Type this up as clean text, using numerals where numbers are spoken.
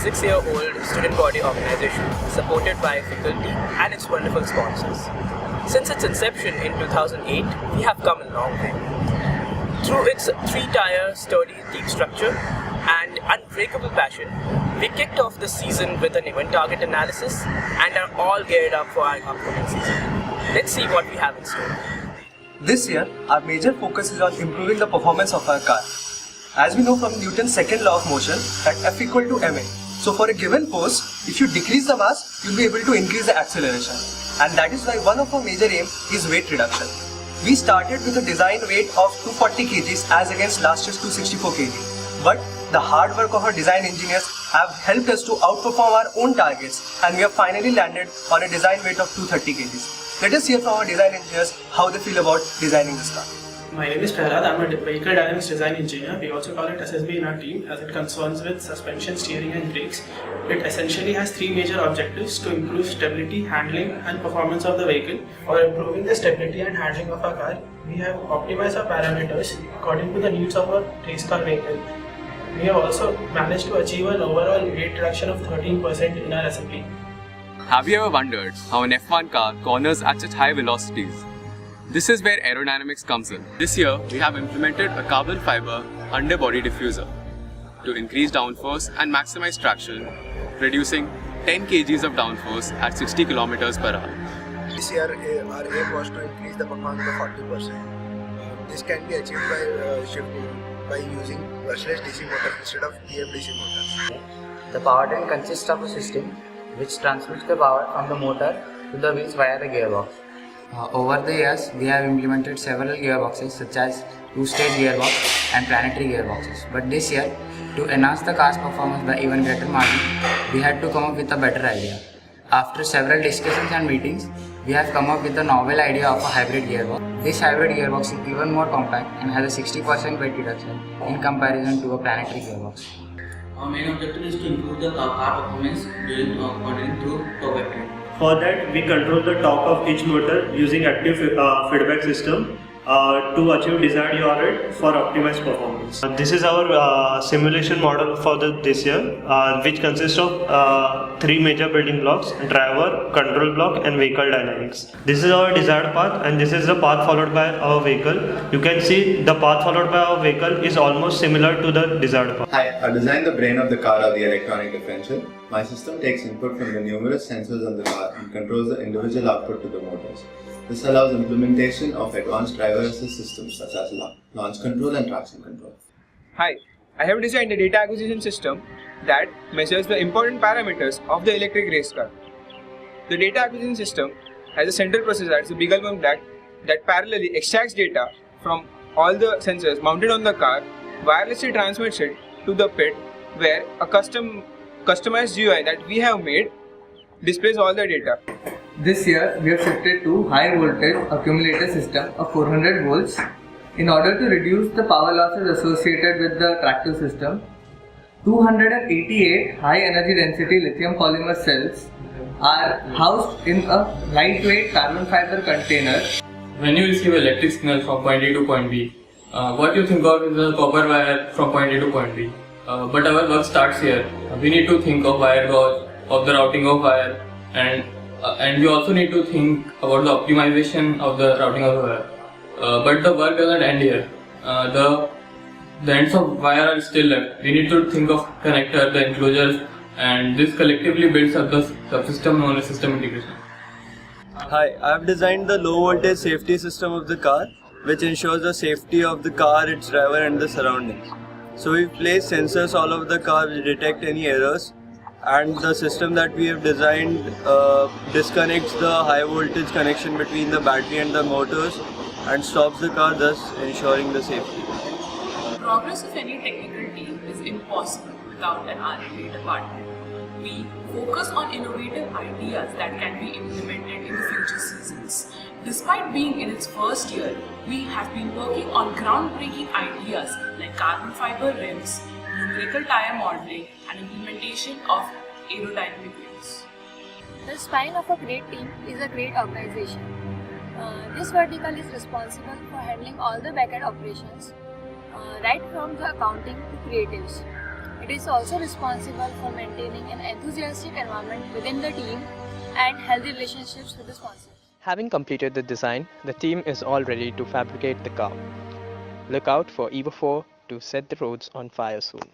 6-year-old student body organization supported by faculty and its wonderful sponsors. Since its inception in 2008, we have come a long way. Through its 3-tier sturdy team structure and unbreakable passion, we kicked off the season with an event target analysis and are all geared up for our upcoming season. Let's see what we have in store. This year, our major focus is on improving the performance of our car. As we know from Newton's second law of motion that F equal to ma. So for a given force, if you decrease the mass, you'll be able to increase the acceleration. And that is why one of our major aim is weight reduction. We started with a design weight of 240 kgs as against last year's 264 kg. But the hard work of our design engineers have helped us to outperform our own targets, and we have finally landed on a design weight of 230 kgs. Let us hear from our design engineers how they feel about designing this car. My name is Prahlad. I'm a vehicle dynamics design engineer. We also call it SSB in our team as it concerns with suspension, steering and brakes. It essentially has 3 major objectives to improve stability, handling and performance of the vehicle. For improving the stability and handling of our car, we have optimized our parameters according to the needs of our race car vehicle. We have also managed to achieve an overall weight reduction of 13% in our assembly. Have you ever wondered how an F1 car corners at such high velocities? This is where aerodynamics comes in. This year, we have implemented a carbon fiber underbody diffuser to increase downforce and maximize traction, reducing 10 kgs of downforce at 60 km per hour. This year, our aim was to increase the performance by 40%. This can be achieved by using brushless DC motors instead of TFDC motors. The powertrain consists of a system which transmits the power from the motor to the wheels via the gearbox. Over the years, we have implemented several gearboxes such as 2-stage gearbox and planetary gearboxes. But this year, to enhance the car's performance by even greater margin, we had to come up with a better idea. After several discussions and meetings, we have come up with a novel idea of a hybrid gearbox. This hybrid gearbox is even more compact and has a 60% weight reduction in comparison to a planetary gearbox. Our main objective is to improve the car performance during through co-vectoring. For that, we control the torque of each motor using active feedback system to achieve desired yaw rate for optimized performance. This is our simulation model for this year, which consists of 3 major building blocks: driver, control block and vehicle dynamics. This is our desired path and this is the path followed by our vehicle. You can see the path followed by our vehicle is almost similar to the desired path. Hi, I designed the brain of the car or the electronic differential. My system takes input from the numerous sensors on the car and controls the individual output to the motors. This allows implementation of advanced driver assist systems such as launch control and traction control. Hi, I have designed a data acquisition system that measures the important parameters of the electric race car. The data acquisition system has a central processor, it's a big album that parallelly extracts data from all the sensors mounted on the car, wirelessly transmits it to the pit where a customized GUI that we have made displays all the data. This year, we have shifted to high voltage accumulator system of 400 volts. In order to reduce the power losses associated with the tractor system, 288 high energy density lithium polymer cells are housed in a lightweight carbon fiber container. When you receive electric signal from point A to point B, what you think of is a copper wire from point A to point B. But our work starts here. We need to think of wire gauge, of the routing of wire, and we also need to think about the optimization of the routing of the wire. But the work doesn't end here. The ends of wire are still left. We need to think of connector, the enclosures, and this collectively builds up the subsystem known as system integration. Hi, I have designed the low voltage safety system of the car, which ensures the safety of the car, its driver and the surroundings. So we've placed sensors all over the car to detect any errors, and the system that we have designed disconnects the high voltage connection between the battery and the motors and stops the car, thus ensuring the safety. Progress of any technical team is impossible without an R&D department. We focus on innovative ideas that can be implemented in the future seasons. Despite being in its first year, we have been working on groundbreaking ideas like carbon fiber rims, numerical tire modeling, and implementation of aerodynamic wings. The spine of a great team is a great organization. This vertical is responsible for handling all the backend operations, right from the accounting to creatives. It it is also responsible for maintaining an enthusiastic environment within the team and healthy relationships with the sponsors. Having completed the design, the team is all ready to fabricate the car. Look out for EVo 4 to set the roads on fire soon.